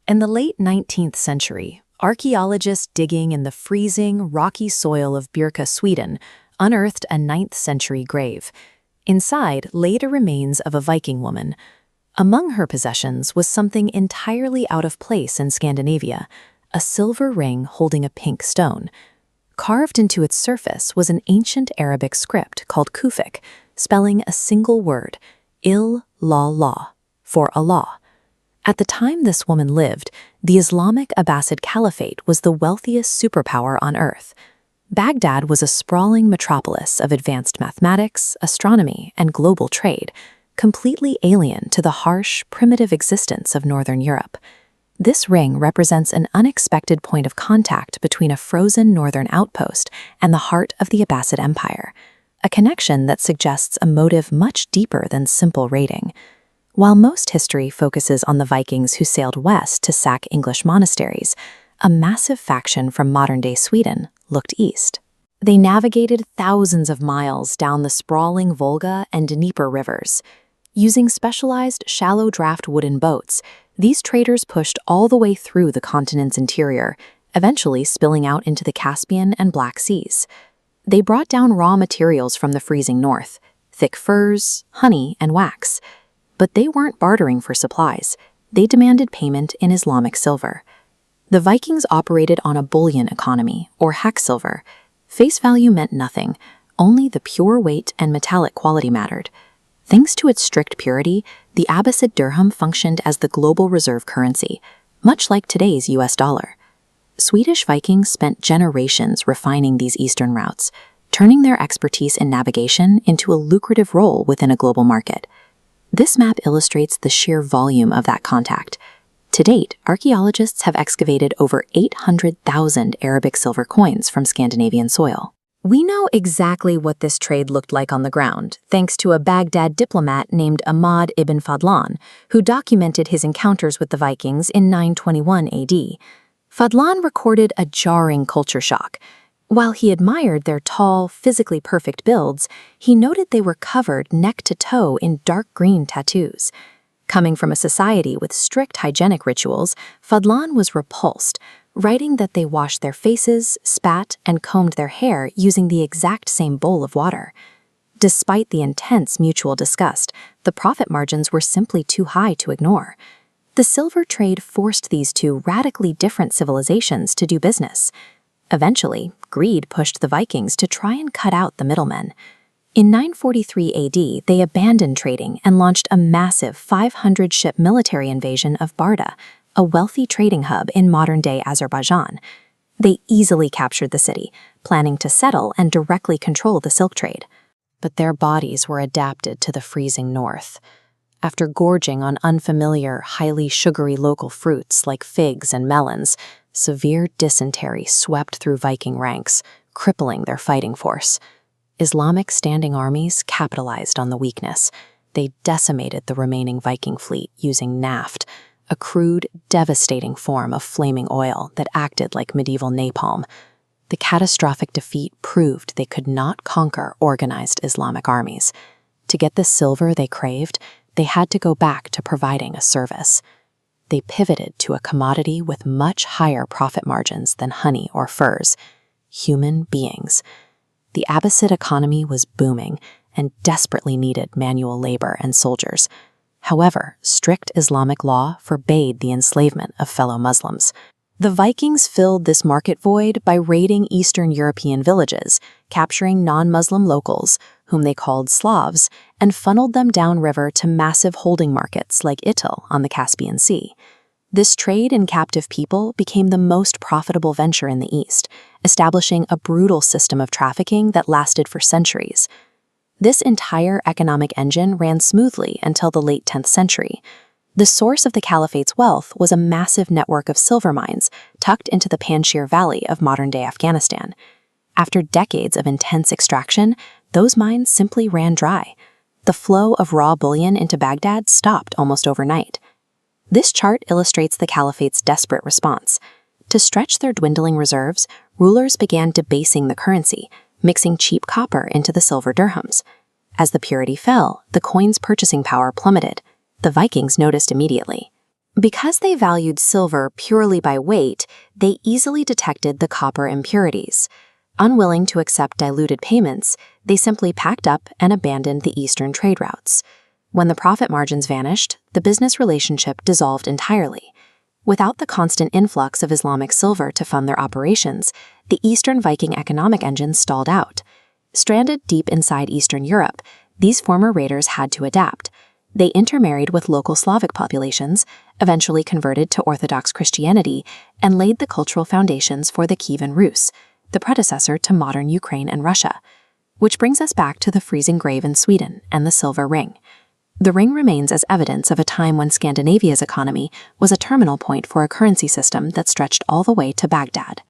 In the late 19th century, archaeologists digging in the freezing, rocky soil of Birka, Sweden, unearthed a 9th-century grave. Inside lay the remains of a Viking woman. Among her possessions was something entirely out of place in Scandinavia, a silver ring holding a pink stone. Carved into its surface was an ancient Arabic script called Kufic, spelling a single word, Il-la-la, for Allah. At the time this woman lived, the Islamic Abbasid Caliphate was the wealthiest superpower on earth. Baghdad was a sprawling metropolis of advanced mathematics, astronomy, and global trade, completely alien to the harsh, primitive existence of Northern Europe. This ring represents an unexpected point of contact between a frozen northern outpost and the heart of the Abbasid Empire, a connection that suggests a motive much deeper than simple raiding. While most history focuses on the Vikings who sailed west to sack English monasteries, a massive faction from modern-day Sweden looked east. They navigated thousands of miles down the sprawling Volga and Dnieper rivers. Using specialized shallow-draft wooden boats, these traders pushed all the way through the continent's interior, eventually spilling out into the Caspian and Black Seas. They brought down raw materials from the freezing north, thick furs, honey, and wax. But they weren't bartering for supplies. They demanded payment in Islamic silver. The Vikings operated on a bullion economy, or hacksilver. Face value meant nothing, only the pure weight and metallic quality mattered. Thanks to its strict purity, the Abbasid dirham functioned as the global reserve currency, much like today's US dollar. Swedish Vikings spent generations refining these eastern routes, turning their expertise in navigation into a lucrative role within a global market. This map illustrates the sheer volume of that contact. To date, archaeologists have excavated over 800,000 Arabic silver coins from Scandinavian soil. We know exactly what this trade looked like on the ground, thanks to a Baghdad diplomat named Ahmad ibn Fadlan, who documented his encounters with the Vikings in 921 AD. Fadlan recorded a jarring culture shock. While he admired their tall, physically perfect builds, he noted they were covered neck to toe in dark green tattoos. Coming from a society with strict hygienic rituals, Fadlan was repulsed, writing that they washed their faces, spat, and combed their hair using the exact same bowl of water. Despite the intense mutual disgust, the profit margins were simply too high to ignore. The silver trade forced these two radically different civilizations to do business. Eventually, greed pushed the Vikings to try and cut out the middlemen. In 943 AD, they abandoned trading and launched a massive 500-ship military invasion of Barda, a wealthy trading hub in modern-day Azerbaijan. They easily captured the city, planning to settle and directly control the silk trade. But their bodies were adapted to the freezing north. After gorging on unfamiliar, highly sugary local fruits like figs and melons, severe dysentery swept through Viking ranks, crippling their fighting force. Islamic standing armies capitalized on the weakness. They decimated the remaining Viking fleet using naft, a crude, devastating form of flaming oil that acted like medieval napalm. The catastrophic defeat proved they could not conquer organized Islamic armies. To get the silver they craved, they had to go back to providing a service. They pivoted to a commodity with much higher profit margins than honey or furs: human beings. The Abbasid economy was booming and desperately needed manual labor and soldiers. However, strict Islamic law forbade the enslavement of fellow Muslims. The Vikings filled this market void by raiding Eastern European villages, capturing non-Muslim locals, whom they called Slavs, and funneled them downriver to massive holding markets like Itil on the Caspian Sea. This trade in captive people became the most profitable venture in the East, establishing a brutal system of trafficking that lasted for centuries. This entire economic engine ran smoothly until the late 10th century. The source of the Caliphate's wealth was a massive network of silver mines tucked into the Panjshir Valley of modern-day Afghanistan. After decades of intense extraction, those mines simply ran dry. The flow of raw bullion into Baghdad stopped almost overnight. This chart illustrates the Caliphate's desperate response. To stretch their dwindling reserves, rulers began debasing the currency, mixing cheap copper into the silver dirhams. As the purity fell, the coin's purchasing power plummeted. The Vikings noticed immediately. Because they valued silver purely by weight, they easily detected the copper impurities. Unwilling to accept diluted payments, they simply packed up and abandoned the eastern trade routes. When the profit margins vanished, the business relationship dissolved entirely. Without the constant influx of Islamic silver to fund their operations, the Eastern Viking economic engine stalled out. Stranded deep inside Eastern Europe, these former raiders had to adapt. They intermarried with local Slavic populations, eventually converted to Orthodox Christianity, and laid the cultural foundations for the Kievan Rus, the predecessor to modern Ukraine and Russia. Which brings us back to the freezing grave in Sweden and the silver ring. The ring remains as evidence of a time when Scandinavia's economy was a terminal point for a currency system that stretched all the way to Baghdad.